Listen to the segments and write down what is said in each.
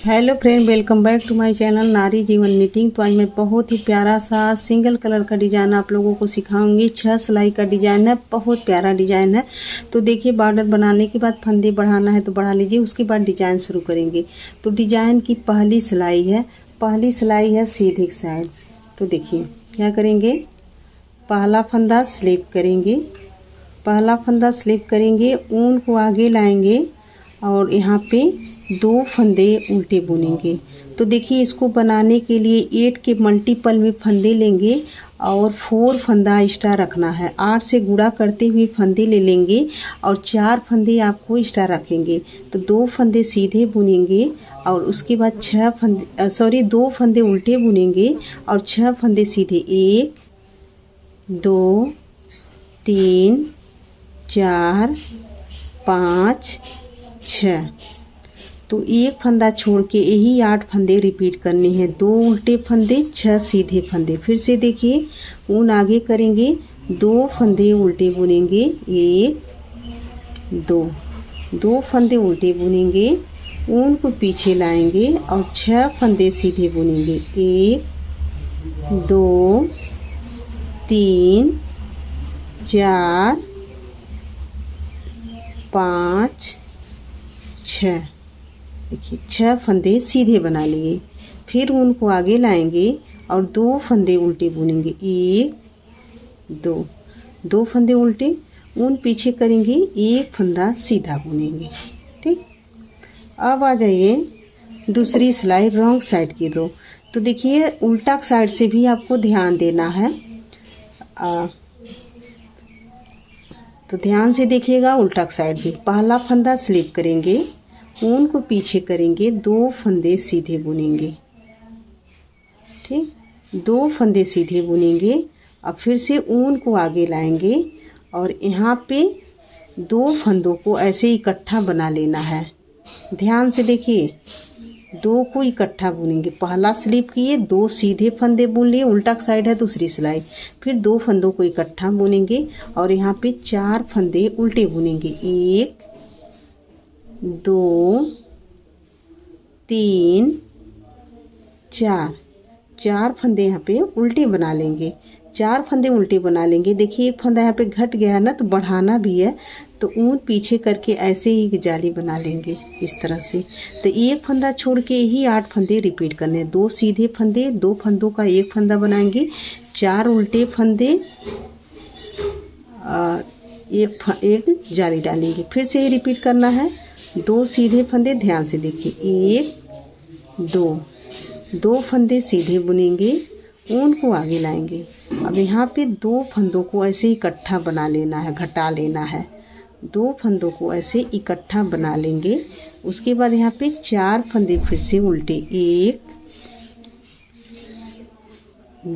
Hello friend, welcome back to my channel Nari Jeevan knitting. तो आज मैं बहुत ही प्यारा सा सिंगल कलर का डिजाइन आप लोगों को सिखाऊंगी। 6 सिलाई का डिजाइन है, बहुत प्यारा डिजाइन है। तो देखिए, बॉर्डर बनाने के बाद फंदे बढ़ाना है तो बढ़ा लीजिए, उसके बाद डिजाइन शुरू करेंगे। तो डिजाइन की पहली सिलाई है सीधी साइड। तो देखिए क्या करेंगे, पहला फंदा स्लिप करेंगे, ऊन को आगे लाएंगे और यहाँ पे 2 फंदे उल्टे बुनेंगे। तो देखिए, इसको बनाने के लिए 8 के मल्टीपल में फंदे लेंगे और 4 फंदा एक्स्ट्रा रखना है। 8 से गुणा करते हुए फंदे ले लेंगे और 4 फंदे आपको एक्स्ट्रा रखेंगे। तो 2 फंदे सीधे बुनेंगे और उसके बाद 2 फंदे उल्टे बुनेंगे और 6 फंदे सीधे। 1 2 3 4 5 6। तो एक फंदा छोड़ के यही 8 फंदे रिपीट करने हैं। 2 उल्टे फंदे, 6 सीधे फंदे। फिर से देखिए, ऊन आगे करेंगे, 2 फंदे उल्टे बुनेंगे, 1 2 फंदे उल्टे बुनेंगे, ऊन को पीछे लाएंगे और 6 फंदे सीधे बुनेंगे। 1 2 3 4 5 6। देखिए, 6 फंदे सीधे बना लिए। फिर ऊन को आगे लाएंगे और 2 फंदे उल्टे बुनेंगे। 1 2 फंदे उल्टे, ऊन पीछे करेंगे, 1 फंदा सीधा बुनेंगे। ठीक। अब आ जाइए दूसरी सिलाई रॉन्ग साइड की दो। तो देखिए, उल्टा साइड से भी आपको ध्यान देना है। तो ध्यान से देखिएगा, उल्टा साइड भी पहला फंदा स्लिप करेंगे, ऊन को पीछे करेंगे, 2 फंदे सीधे बुनेंगे। ठीक, 2 फंदे सीधे बुनेंगे। अब फिर से ऊन को आगे लाएंगे और यहाँ पे 2 फंदों को ऐसे इकट्ठा बना लेना है। ध्यान से देखिए, 2 को इकट्ठा बुनेंगे। पहला स्लिप किए, 2 सीधे फंदे बुन लिए, उल्टा साइड है दूसरी सिलाई। फिर 2 फंदों को इकट्ठा बुनेंगे और यहाँ पे 4 फंदे उल्टे बुनेंगे। 1 2 3 4 फंदे यहाँ पे उल्टे बना लेंगे। 4 फंदे उल्टे बना लेंगे। देखिए, एक फंदा यहाँ पे घट गया है ना, तो बढ़ाना भी है। तो ऊन पीछे करके ऐसे ही जाली बना लेंगे इस तरह से। तो एक फंदा छोड़ के ही 8 फंदे रिपीट करने। 2 सीधे फंदे, 2 फंदों का एक फंदा बनाएंगे, 4 उल्टे फंदे, एक जाली डालेंगे। फिर से ही रिपीट करना है। 2 सीधे फंदे, ध्यान से देखिए, 1 2 फंदे सीधे बुनेंगे, ऊन को आगे लाएंगे। अब यहाँ पे 2 फंदों को ऐसे इकट्ठा बना लेना है, घटा लेना है। 2 फंदों को ऐसे इकट्ठा बना लेंगे। उसके बाद यहाँ पे 4 फंदे फिर से उल्टे। 1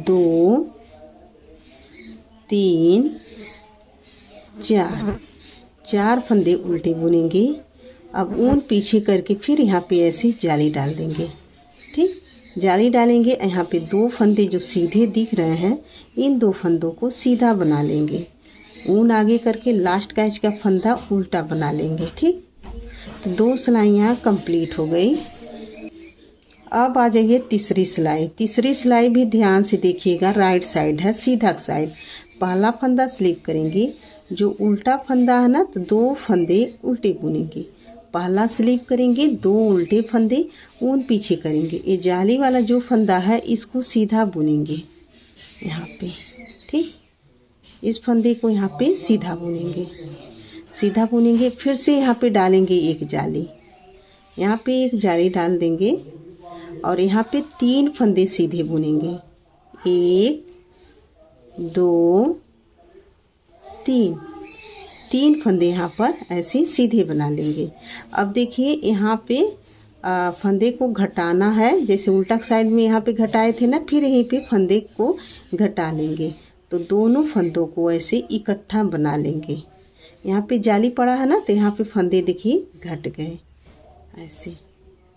2 3 4 फंदे उल्टे बुनेंगे। अब ऊन पीछे करके फिर यहाँ पे ऐसे जाली डाल देंगे। ठीक, जाली डालेंगे। यहाँ पे 2 फंदे जो सीधे दिख रहे हैं, इन 2 फंदों को सीधा बना लेंगे। ऊन आगे करके लास्ट कैच का फंदा उल्टा बना लेंगे। ठीक, तो 2 सिलाइयाँ कंप्लीट हो गई। अब आ जाइए तीसरी सिलाई भी ध्यान से देखिएगा। राइट साइड है, सीधा साइड। पहला फंदा स्लिप करेंगे, जो उल्टा फंदा है ना, तो 2 फंदे उल्टे बुनेंगे। पहला स्लिप करेंगे, 2 उल्टे फंदे, ऊन पीछे करेंगे। ये जाली वाला जो फंदा है, इसको सीधा बुनेंगे यहाँ पे। ठीक, इस फंदे को यहाँ पे सीधा बुनेंगे। फिर से यहाँ पे डालेंगे एक जाली, यहाँ पे एक जाली डाल देंगे और यहाँ पे 3 फंदे सीधे बुनेंगे। 1 2 3 फंदे यहाँ पर ऐसे सीधे बना लेंगे। अब देखिए, यहाँ पे फंदे को घटाना है। जैसे उल्टा साइड में यहाँ पे घटाए थे ना, फिर यहीं पे फंदे को घटा लेंगे। तो दोनों फंदों को ऐसे इकट्ठा बना लेंगे। यहाँ पे जाली पड़ा है ना, तो यहाँ पे फंदे देखिए घट गए। ऐसे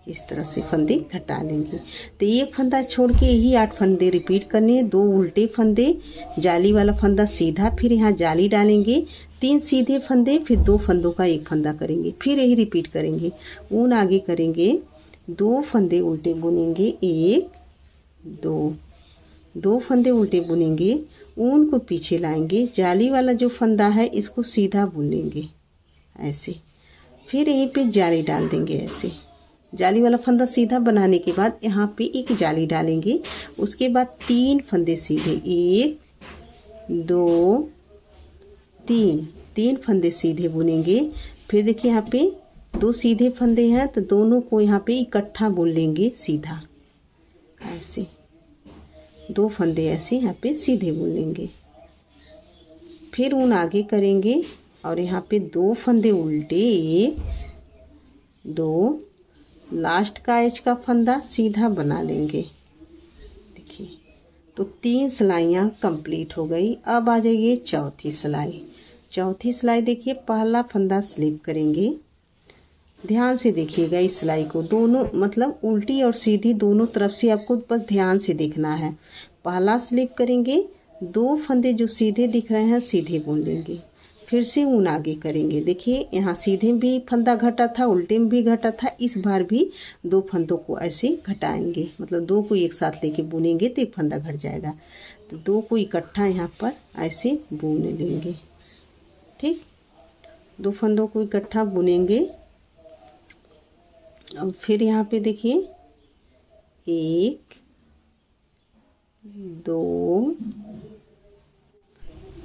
इस तरह से फंदे घटा लेंगे। तो एक फंदा छोड़ के यही 8 फंदे रिपीट करने हैं। 2 उल्टे फंदे, जाली वाला फंदा सीधा, फिर यहाँ जाली डालेंगे, 3 सीधे फंदे, फिर 2 फंदों का एक फंदा करेंगे, फिर यही रिपीट करेंगे। ऊन आगे करेंगे, 2 फंदे उल्टे बुनेंगे, 1 2, 2 फंदे उल्टे बुनेंगे, ऊन को पीछे लाएंगे, जाली वाला जो फंदा है इसको सीधा बुनेंगे ऐसे, फिर यहीं पे जाली डाल देंगे ऐसे। जाली वाला फंदा सीधा बनाने के बाद यहाँ पे एक जाली डालेंगे, उसके बाद 3 फंदे सीधे, 1 2 3, 3 फंदे सीधे बुनेंगे। फिर देखिए यहाँ पे 2 सीधे फंदे हैं तो दोनों को यहाँ पे इकट्ठा बुन लेंगे सीधा ऐसे, 2 फंदे ऐसे यहाँ पे सीधे बुन लेंगे। फिर ऊन आगे करेंगे और यहाँ पे 2 फंदे उल्टे, 1 2, लास्ट का एज का फंदा सीधा बना लेंगे। देखिए तो 3 सिलाइयाँ कंप्लीट हो गई। अब आ जाइए चौथी सिलाई। चौथी सिलाई देखिए, पहला फंदा स्लिप करेंगे, ध्यान से देखिएगा इस सिलाई को, दोनों मतलब उल्टी और सीधी दोनों तरफ से आपको बस ध्यान से देखना है। पहला स्लिप करेंगे, 2 फंदे जो सीधे दिख रहे हैं सीधे बुन लेंगे, फिर से ऊन आगे करेंगे। देखिए यहाँ सीधे भी फंदा घटा था, उल्टे में भी घटा था, इस बार भी 2 फंदों को ऐसे घटाएंगे, मतलब 2 को एक साथ लेके बुनेंगे तो एक फंदा घट जाएगा। तो 2 को इकट्ठा यहाँ पर ऐसे बुन लेंगे, ठीक, 2 फंदों को इकट्ठा बुनेंगे। अब फिर यहाँ पे देखिए 1 2,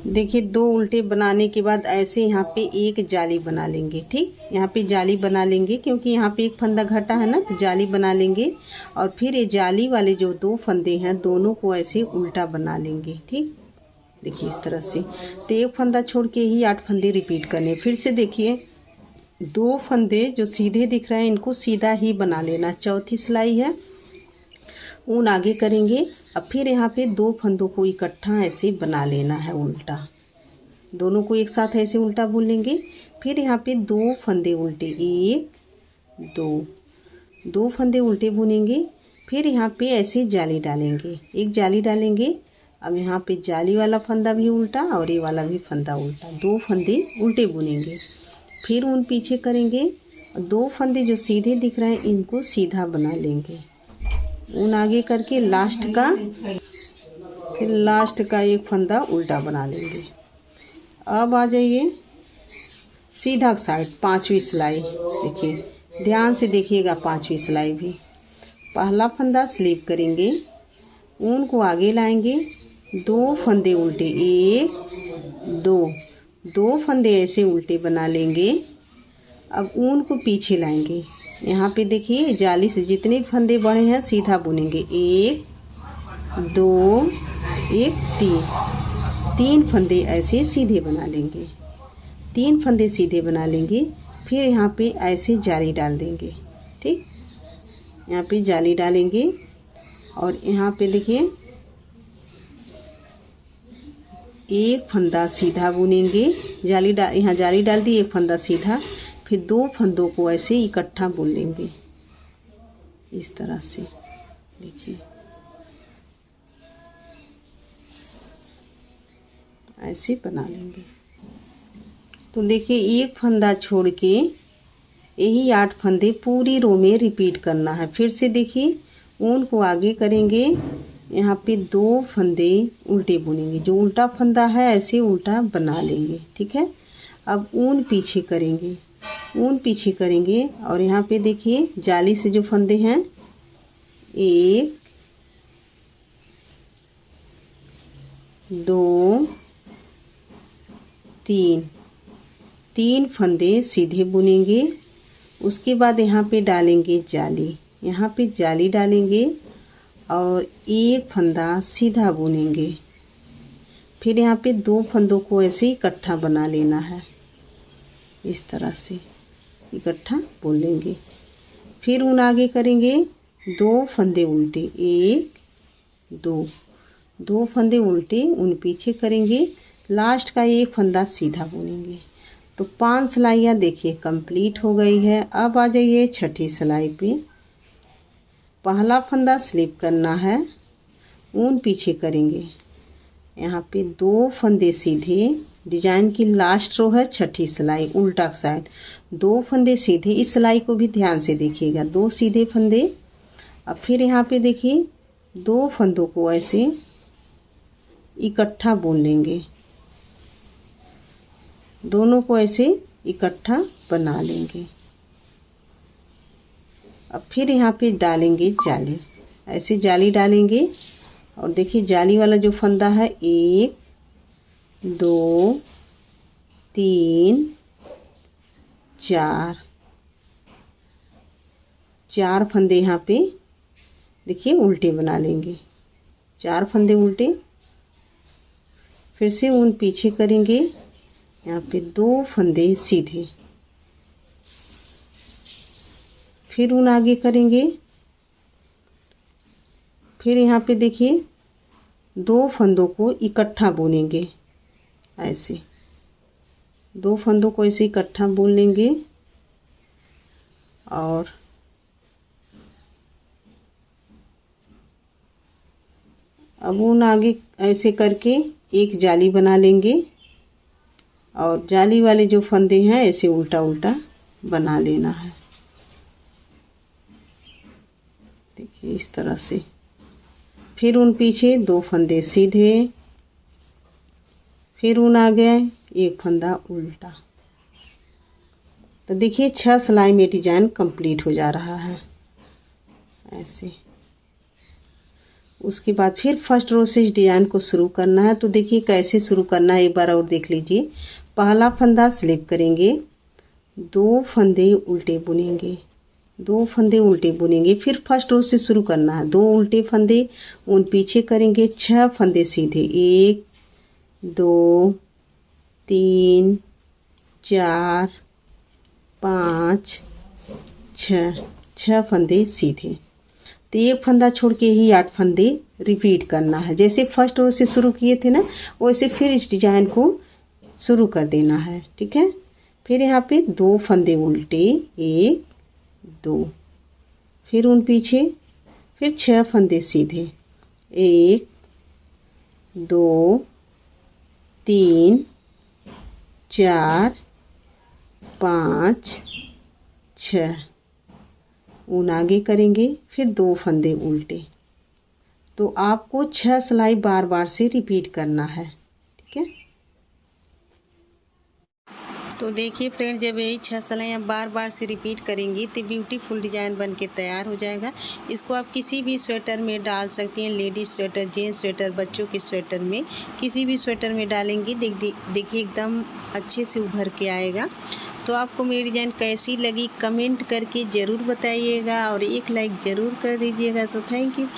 देखिए 2 उल्टे बनाने के बाद ऐसे यहाँ पे एक जाली बना लेंगे, ठीक, यहाँ पे जाली बना लेंगे क्योंकि यहाँ पे एक फंदा घटा है ना, तो जाली बना लेंगे। और फिर ये जाली वाले जो 2 फंदे हैं दोनों को ऐसे उल्टा बना लेंगे, ठीक, देखिए इस तरह से। तो एक फंदा छोड़ के ही 8 फंदे रिपीट करने। फिर से देखिए 2 फंदे जो सीधे दिख रहे हैं इनको सीधा ही बना लेना। चौथी सिलाई है, ऊन आगे करेंगे। अब फिर यहाँ पे 2 फंदों को इकट्ठा ऐसे बना लेना है उल्टा, दोनों को एक साथ ऐसे उल्टा बुन लेंगे। फिर यहाँ पे 2 फंदे उल्टे, 1 2, 2 फंदे उल्टे बुनेंगे। फिर यहाँ पे ऐसे जाली डालेंगे, एक जाली डालेंगे। अब यहाँ पे जाली वाला फंदा भी उल्टा और ये वाला भी फंदा उल्टा, 2 फंदे उल्टे बुनेंगे। फिर ऊन पीछे करेंगे, 2 फंदे जो सीधे दिख रहे हैं इनको सीधा बना लेंगे, ऊन आगे करके लास्ट का, फिर लास्ट का एक फंदा उल्टा बना लेंगे। अब आ जाइए सीधा साइड, 5वीं सिलाई। देखिए ध्यान से देखिएगा 5वीं सिलाई भी, पहला फंदा स्लिप करेंगे, ऊन को आगे लाएंगे, 2 फंदे उल्टे, 1 2, 2 फंदे ऐसे उल्टे बना लेंगे। अब ऊन को पीछे लाएंगे, यहाँ पे देखिए जाली से जितने फंदे बड़े हैं सीधा बुनेंगे, 1 2 1 3, 3 फंदे ऐसे सीधे बना लेंगे, 3 फंदे सीधे बना लेंगे। फिर यहाँ पे ऐसे जाली डाल देंगे, ठीक, यहाँ पे जाली डालेंगे और यहाँ पे देखिए एक फंदा सीधा बुनेंगे, जाली डाल, यहाँ जाली डाल दी, एक फंदा सीधा, फिर 2 फंदों को ऐसे इकट्ठा बुन लेंगे इस तरह से। देखिए ऐसे बना लेंगे। तो देखिए एक फंदा छोड़ के यही 8 फंदे पूरी रो में रिपीट करना है। फिर से देखिए ऊन को आगे करेंगे, यहाँ पे 2 फंदे उल्टे बुनेंगे, जो उल्टा फंदा है ऐसे उल्टा बना लेंगे, ठीक है। अब ऊन पीछे करेंगे, ऊन पीछे करेंगे और यहाँ पे देखिए जाली से जो फंदे हैं 1 2 3, 3 फंदे सीधे बुनेंगे। उसके बाद यहाँ पे डालेंगे जाली, यहाँ पे जाली डालेंगे और एक फंदा सीधा बुनेंगे। फिर यहाँ पे 2 फंदों को ऐसे इकट्ठा बना लेना है, इस तरह से इकट्ठा बुन लेंगे। फिर ऊन आगे करेंगे, 2 फंदे उल्टे, 1 2, 2 फंदे उल्टे, ऊन पीछे करेंगे, लास्ट का एक फंदा सीधा बुनेंगे। तो 5 सिलाइयाँ देखिए कंप्लीट हो गई है। अब आ जाइए छठी सिलाई पे। पहला फंदा स्लिप करना है, ऊन पीछे करेंगे, यहाँ पे 2 फंदे सीधे, डिजाइन की लास्ट रो है छठी सिलाई उल्टा साइड, 2 फंदे सीधे। इस सिलाई को भी ध्यान से देखिएगा, 2 सीधे फंदे। अब फिर यहाँ पे देखिए 2 फंदों को ऐसे इकट्ठा बुन लेंगे, दोनों को ऐसे इकट्ठा बना लेंगे। अब फिर यहाँ पे डालेंगे जाली, ऐसे जाली डालेंगे। और देखिए जाली वाला जो फंदा है 1 2 3 4 4 फंदे यहाँ पे देखिए उल्टे बना लेंगे, 4 फंदे उल्टे। फिर से ऊन पीछे करेंगे, यहाँ पे 2 फंदे सीधे, फिर ऊन आगे करेंगे। फिर यहाँ पे देखिए 2 फंदों को इकट्ठा बुनेंगे, ऐसे 2 फंदों को ऐसे इकट्ठा बुन लेंगे। और अब ऊन आगे ऐसे करके एक जाली बना लेंगे और जाली वाले जो फंदे हैं ऐसे उल्टा उल्टा बना लेना है। देखिए इस तरह से। फिर ऊन पीछे 2 फंदे सीधे, फिर ऊन आ गया 1 फंदा उल्टा। तो देखिए 6 सिलाई में डिजाइन कंप्लीट हो जा रहा है ऐसे। उसके बाद फिर फर्स्ट रो से इस डिजाइन को शुरू करना है। तो देखिए कैसे शुरू करना है एक बार और देख लीजिए। पहला फंदा स्लिप करेंगे, 2 फंदे उल्टे बुनेंगे, 2 फंदे उल्टे बुनेंगे। फिर फर्स्ट रो से शुरू करना है, 2 उल्टे फंदे ऊन पीछे करेंगे, 6 फंदे सीधे, 1 2 3 4 5 6 फंदे सीधे। तो 1 फंदा छोड़ के ही 8 फंदे रिपीट करना है। जैसे फर्स्ट रो से शुरू किए थे ना वैसे फिर इस डिजाइन को शुरू कर देना है, ठीक है। फिर यहाँ पे 2 फंदे उल्टे, 1 2, फिर ऊन पीछे, फिर 6 फंदे सीधे, 1 2 3 4 5 6। ऊन आगे करेंगे, फिर 2 फंदे उल्टे। तो आपको 6 सिलाई बार बार से रिपीट करना है, ठीक है। तो देखिए फ्रेंड, जब यही 6 सिलाइयाँ बार बार से रिपीट करेंगी तो ब्यूटीफुल डिज़ाइन बन के तैयार हो जाएगा। इसको आप किसी भी स्वेटर में डाल सकती हैं, लेडीज़ स्वेटर, जेंट्स स्वेटर, बच्चों के स्वेटर में, किसी भी स्वेटर में डालेंगी देखिए एकदम अच्छे से उभर के आएगा। तो आपको मेरी डिज़ाइन कैसी लगी कमेंट करके ज़रूर बताइएगा और एक लाइक ज़रूर कर दीजिएगा। तो थैंक यू फ्रेंड।